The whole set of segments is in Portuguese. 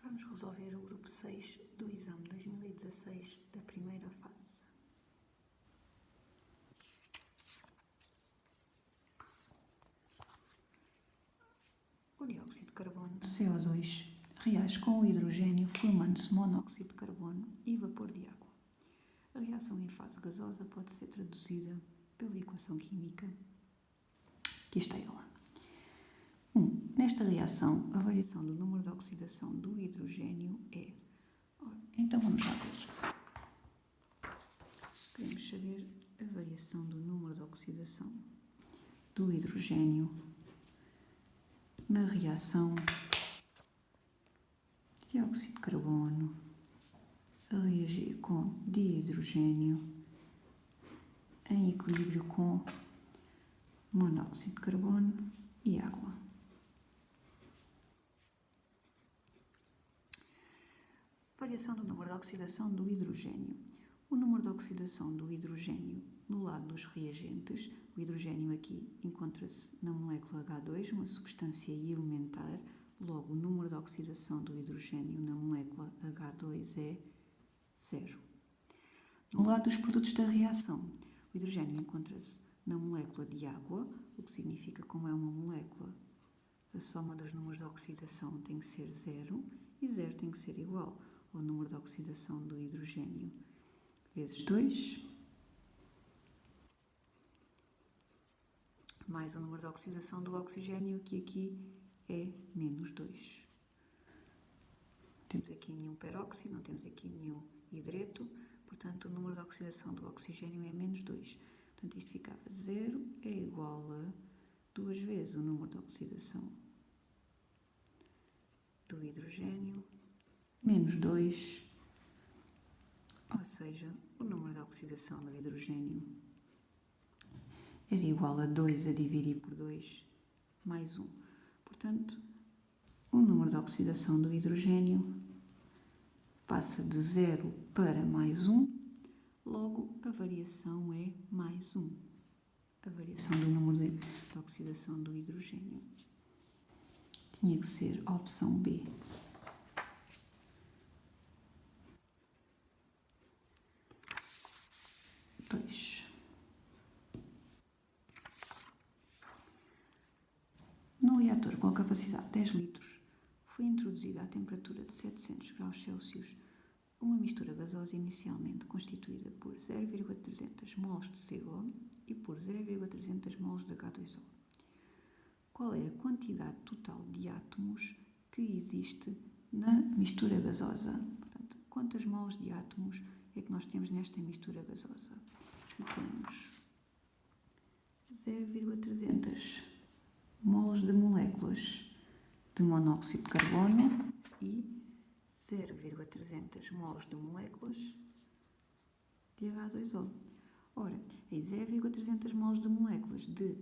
Vamos resolver o grupo 6 do exame 2016 da primeira fase. O dióxido de carbono, CO2, reage com o hidrogênio formando-se monóxido de carbono e vapor de água. A reação em fase gasosa pode ser traduzida pela equação química. Aqui está ela. 1. Nesta reação, a variação do número de oxidação do hidrogênio é... Então vamos lá ver. Queremos saber a variação do número de oxidação do hidrogênio na reação dióxido de carbono a reagir com dihidrogênio em equilíbrio com monóxido de carbono e água. Variação do número de oxidação do hidrogênio. O número de oxidação do hidrogênio no lado dos reagentes, o hidrogênio aqui encontra-se na molécula H2, uma substância elementar, logo o número de oxidação do hidrogênio na molécula H2 é 0. No lado dos produtos da reação, o hidrogênio encontra-se na molécula de água, o que significa, como é uma molécula, a soma dos números de oxidação tem que ser 0 e 0 tem que ser igual ao número de oxidação do hidrogênio vezes 2, mais o número de oxidação do oxigênio, que aqui é menos 2. Temos aqui nenhum peróxido, não temos aqui nenhum hidreto, portanto o número de oxidação do oxigênio é menos 2. Portanto isto ficava 0 é igual a 2 vezes o número de oxidação do hidrogênio, menos 2, ou seja, o número de oxidação do hidrogênio era igual a 2 a dividir por 2 mais 1. Portanto, o número de oxidação do hidrogênio passa de 0 para mais 1, logo a variação é mais 1. A variação do número de oxidação do hidrogênio tinha que ser a opção B. 2. No reator com a capacidade de 10 litros, foi introduzida a temperatura de 700 graus Celsius uma mistura gasosa inicialmente constituída por 0,300 mols de CO e por 0,300 mols de H2O. Qual é a quantidade total de átomos que existe na mistura gasosa? Portanto, quantas mols de átomos é que nós temos nesta mistura gasosa? E temos 0,300 mols de moléculas de monóxido de carbono e 0,300 mols de moléculas de H2O. Ora, em 0,300 mols de moléculas de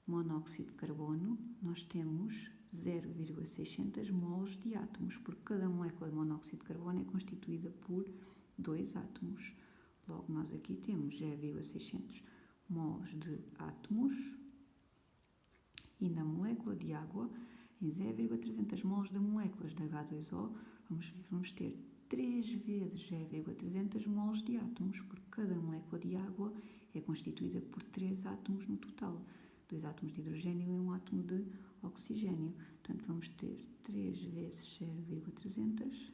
monóxido de carbono, nós temos 0,600 mols de átomos, porque cada molécula de monóxido de carbono é constituída por 2 átomos. Logo, nós aqui temos 0,600 mols de átomos e na molécula de água, em 0,300 mols de moléculas de H2O, vamos ter 3 vezes 0,300 mols de átomos, porque cada molécula de água é constituída por 3 átomos no total. 2 átomos de hidrogênio e 1 átomo de oxigênio. Portanto, vamos ter 3 vezes 0,300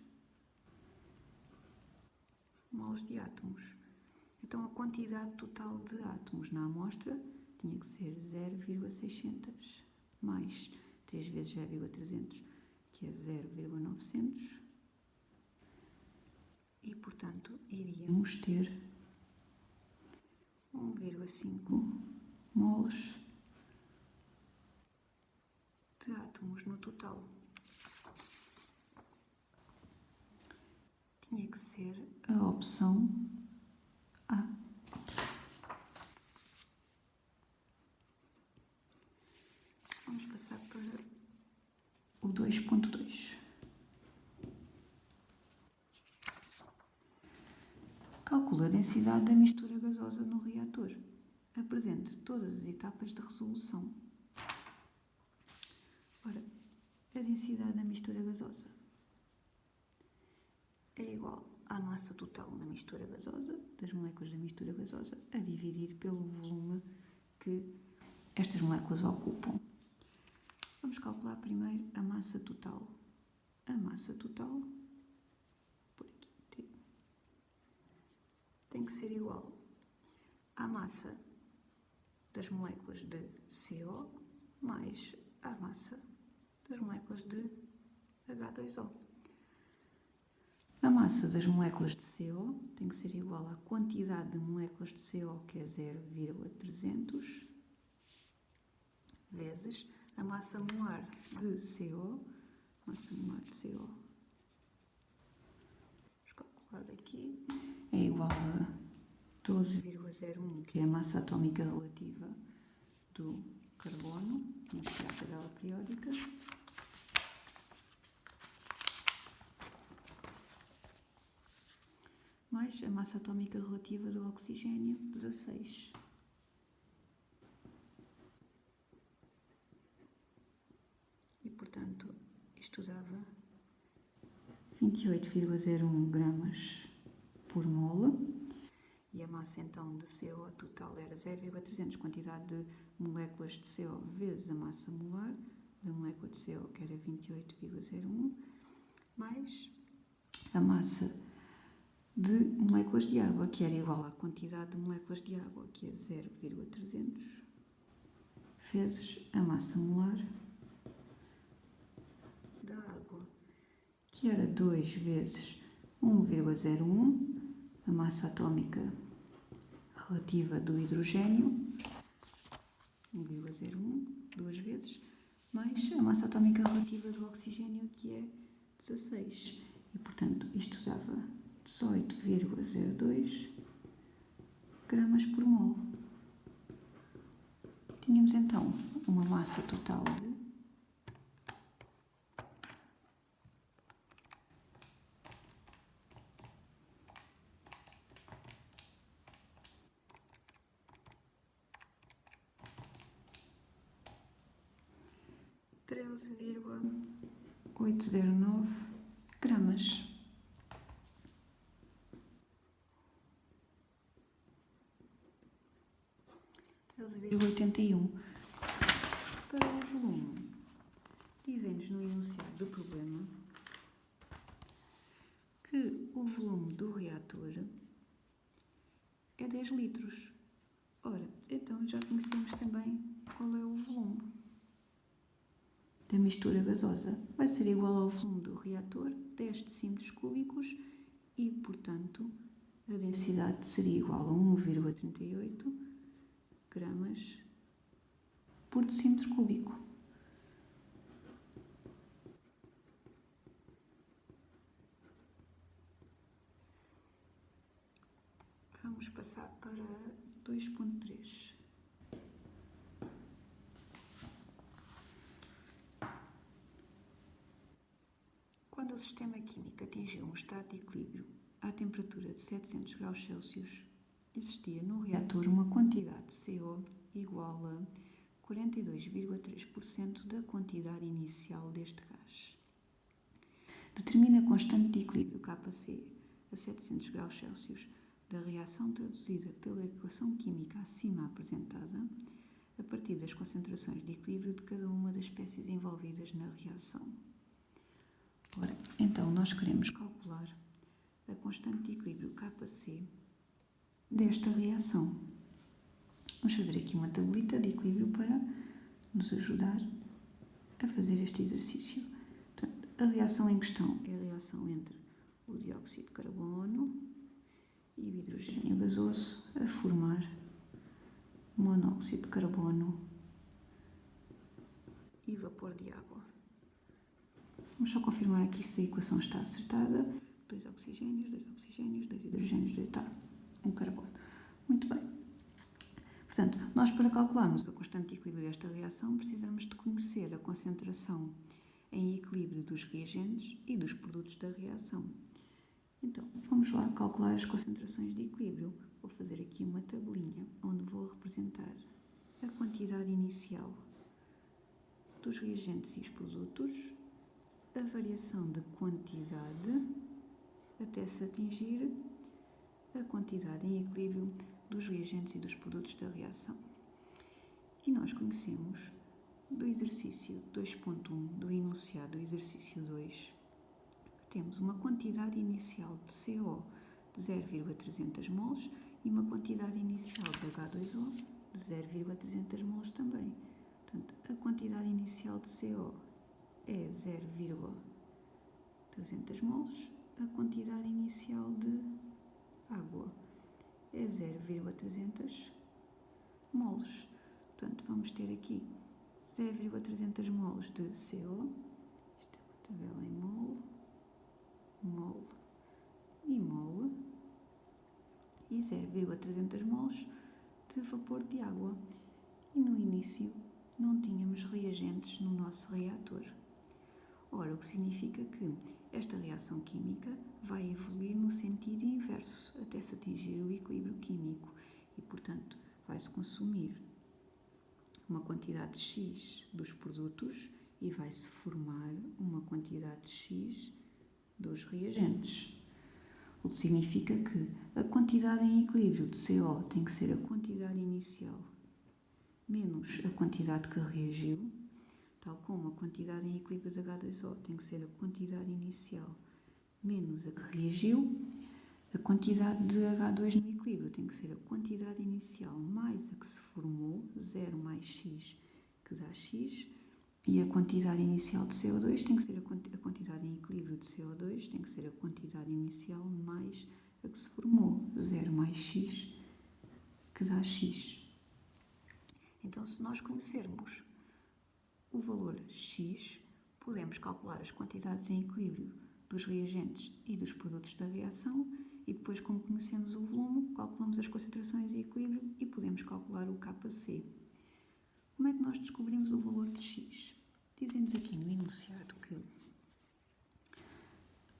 mols de átomos. Então, a quantidade total de átomos na amostra tinha que ser 0,600 mais 3 vezes 0,300, que é 0,900. E, portanto, iríamos ter 1,5 mols de átomos no total. Tinha que ser a opção A. Vamos passar para o 2.2. Calcula a densidade da mistura gasosa no reator. Apresente todas as etapas de resolução. Ora, a densidade da mistura gasosa é igual à massa total da mistura gasosa, das moléculas da mistura gasosa, a dividir pelo volume que estas moléculas ocupam. Vamos calcular primeiro a massa total. A massa total, por aqui, tem que ser igual à massa das moléculas de CO mais a massa das moléculas de H2O. A massa das moléculas de CO tem que ser igual à quantidade de moléculas de CO, que é 0,300, vezes a massa molar de CO, vamos calcular aqui, é igual a 12,01, que é a massa atómica relativa do carbono, vamos tirar a tabela periódica, mais a massa atómica relativa do oxigênio, 16. E, portanto, isto dava 28,01 gramas por mole. E a massa, então, de CO total era 0,300, quantidade de moléculas de CO vezes a massa molar da molécula de CO, que era 28,01, mais a massa de moléculas de água, que era igual à quantidade de moléculas de água, que é 0,300, vezes a massa molar da água, que era 2 vezes 1,01, a massa atómica relativa do hidrogênio, 1,01, 2 vezes, mais a massa atómica relativa do oxigênio, que é 16. E, portanto, isto dava 18,02 gramas por mol. Tínhamos, então, uma massa total de 13,809 gramas. Para o volume, dizem-nos no enunciado do problema que o volume do reator é 10 litros. Ora, então já conhecemos também qual é o volume da mistura gasosa. Vai ser igual ao volume do reator, 10 decímetros cúbicos, e, portanto, a densidade seria igual a 1,38 gramas por decímetro cúbico. Vamos passar para 2.3. Quando o sistema químico atingiu um estado de equilíbrio à temperatura de 700 graus Celsius, existia no reator uma quantidade de CO igual a 42,3% da quantidade inicial deste gás. Determina a constante de equilíbrio Kc a 700 graus Celsius da reação traduzida pela equação química acima apresentada a partir das concentrações de equilíbrio de cada uma das espécies envolvidas na reação. Ora, então nós queremos calcular a constante de equilíbrio Kc desta reação. Vamos fazer aqui uma tabelita de equilíbrio para nos ajudar a fazer este exercício. Portanto, a reação em questão é a reação entre o dióxido de carbono e o hidrogênio gasoso a formar monóxido de carbono e vapor de água. Vamos só confirmar aqui se a equação está acertada. 2 oxigênios, 2 hidrogênios, 2 um carbono. Muito bem. Portanto, nós para calcularmos a constante de equilíbrio desta reação precisamos de conhecer a concentração em equilíbrio dos reagentes e dos produtos da reação. Então, vamos lá calcular as concentrações de equilíbrio. Vou fazer aqui uma tabelinha onde vou representar a quantidade inicial dos reagentes e os produtos, a variação de quantidade até se atingir a quantidade em equilíbrio dos reagentes e dos produtos da reação. E nós conhecemos do exercício 2.1, do enunciado do exercício 2, que temos uma quantidade inicial de CO de 0,300 mols e uma quantidade inicial de H2O de 0,300 mols também. Portanto, a quantidade inicial de CO é 0,300 mols, a quantidade inicial de água é 0,300 mols. Portanto, vamos ter aqui 0,300 mols de CO, isto é uma tabela em mol, mol e mol, e 0,300 mols de vapor de água. E no início não tínhamos reagentes no nosso reator. Ora, o que significa que esta reação química vai evoluir no sentido inverso até se atingir o equilíbrio químico e, portanto, vai-se consumir uma quantidade X dos produtos e vai-se formar uma quantidade X dos reagentes. O que significa que a quantidade em equilíbrio de CO tem que ser a quantidade inicial menos a quantidade que reagiu, tal como a quantidade em equilíbrio de H2O tem que ser a quantidade inicial menos a que reagiu, a quantidade de H2 no equilíbrio tem que ser a quantidade inicial mais a que se formou, 0 mais X, que dá X, e a quantidade inicial de CO2 tem que ser a quantidade em equilíbrio de CO2, tem que ser a quantidade inicial mais a que se formou, 0 mais X, que dá X. Então, se nós conhecermos o valor X, podemos calcular as quantidades em equilíbrio dos reagentes e dos produtos da reação e depois, como conhecemos o volume, calculamos as concentrações em equilíbrio e podemos calcular o Kc. Como é que nós descobrimos o valor de X? Dizemos aqui no enunciado que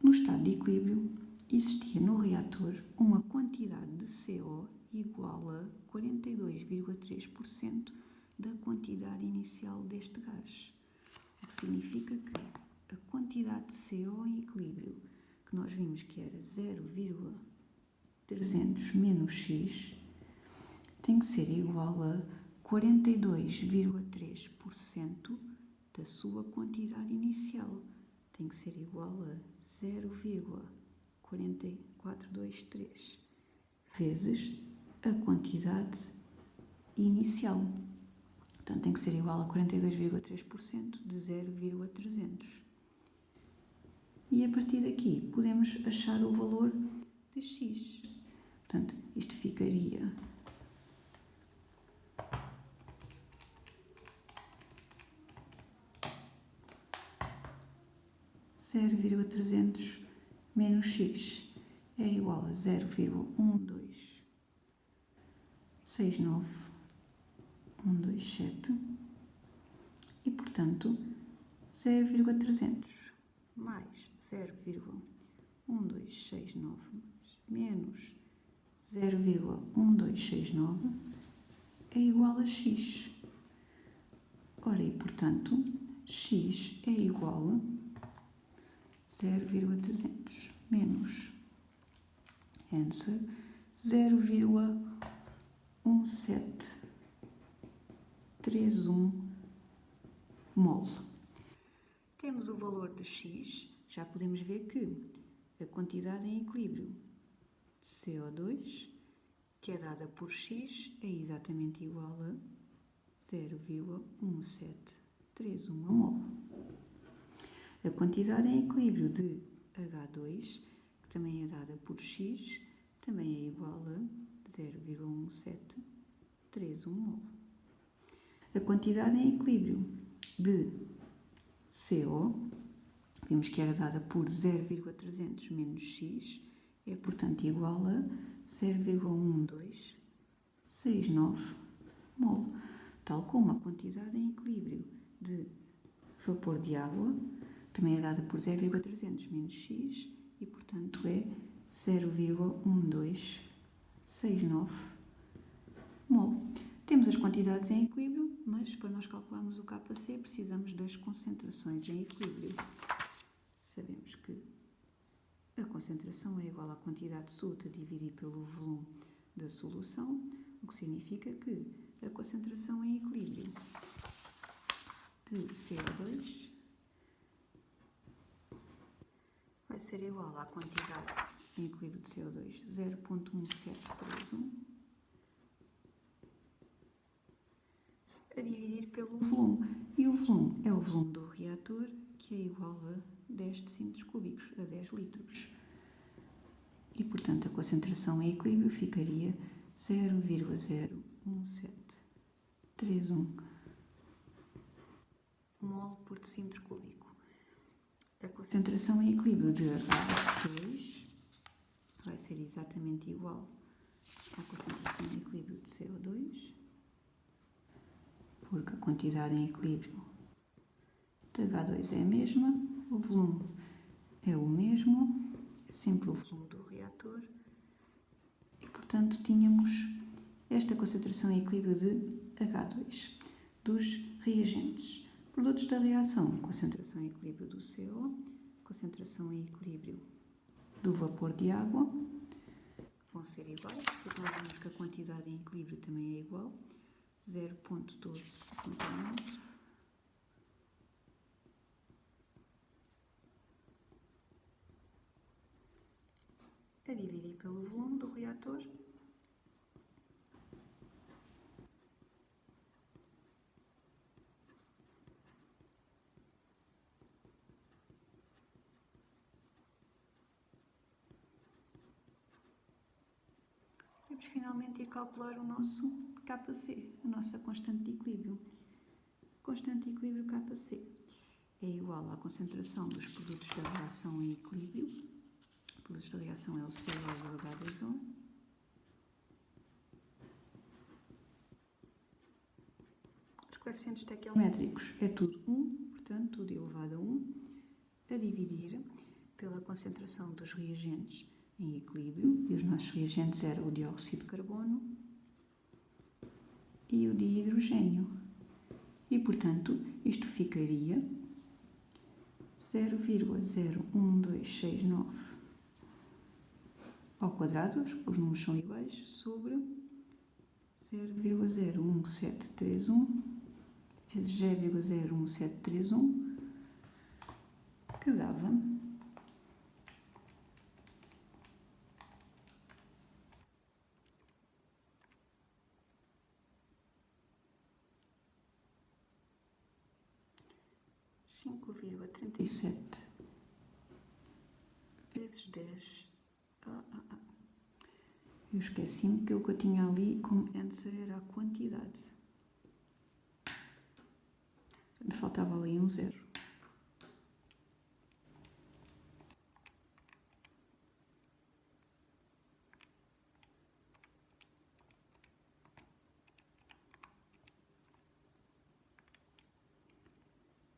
no estado de equilíbrio existia no reator uma quantidade de CO igual a 42,3% da quantidade inicial deste gás. O que significa que a quantidade de CO em equilíbrio, que nós vimos que era 0,300 menos X, tem que ser igual a 42,3% da sua quantidade inicial. Tem que ser igual a 0,4423 vezes a quantidade inicial. Portanto, tem que ser igual a 42,3% de 0,300. E a partir daqui podemos achar o valor de X. Portanto, isto ficaria 0,300 menos X é igual a 0,1269127 e, portanto, 0,300 mais 0,1269 menos 0,1269 é igual a X. Ora, e, portanto, X é igual a 0,300 menos answer 0,1731 mol. Temos o valor de X, já podemos ver que a quantidade em equilíbrio de CO2, que é dada por X, é exatamente igual a 0,1731 mol. A quantidade em equilíbrio de H2, que também é dada por X, também é igual a 0,1731 mol. A quantidade em equilíbrio de CO, vimos que era dada por 0,300 menos X, é, portanto, igual a 0,1269 mol, tal como a quantidade em equilíbrio de vapor de água, também é dada por 0,300 menos X e, portanto, é 0,1269 mol. Temos as quantidades em equilíbrio, mas para nós calcularmos o Kc precisamos das concentrações em equilíbrio. Sabemos que a concentração é igual à quantidade solta dividido pelo volume da solução, o que significa que a concentração em equilíbrio de CO2 vai ser igual à quantidade em equilíbrio de CO2, 0,1731, a dividir pelo volume. E o volume é o volume do reator, que é igual a 10 decímetros cúbicos, a 10 litros. E, portanto, a concentração em equilíbrio ficaria 0,01731 mol por decímetro cúbico. A concentração em equilíbrio de H2 vai ser exatamente igual à concentração em equilíbrio de CO2, porque a quantidade em equilíbrio de H2 é a mesma, o volume é o mesmo, é sempre o volume do reator, e, portanto, tínhamos esta concentração em equilíbrio de H2. Dos reagentes, produtos da reação, concentração em equilíbrio do CO, concentração em equilíbrio do vapor de água, vão ser iguais, porque nós vemos que a quantidade em equilíbrio também é igual, 0,1269 a dividir pelo volume do reator. Vamos finalmente ir calcular o nosso Kc, a nossa constante de equilíbrio. Constante de equilíbrio Kc é igual à concentração dos produtos da reação em equilíbrio. Os produtos da reação é o CO e o H2O. Os coeficientes estequiométricos é tudo 1, portanto, tudo elevado a 1, a dividir pela concentração dos reagentes em equilíbrio, e os nossos reagentes eram o dióxido de carbono e o dihidrogênio. E, portanto, isto ficaria 0,01269 ao quadrado, os números são iguais, sobre 0,01731 vezes 0,01731, que dava 5,37 vezes 10. Eu esqueci-me que o que eu tinha ali como answer era a quantidade. Me faltava ali um zero.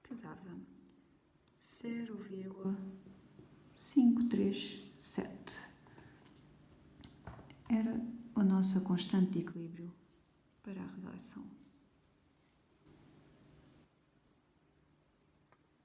Que dava 0,537. Era a nossa constante de equilíbrio para a reação.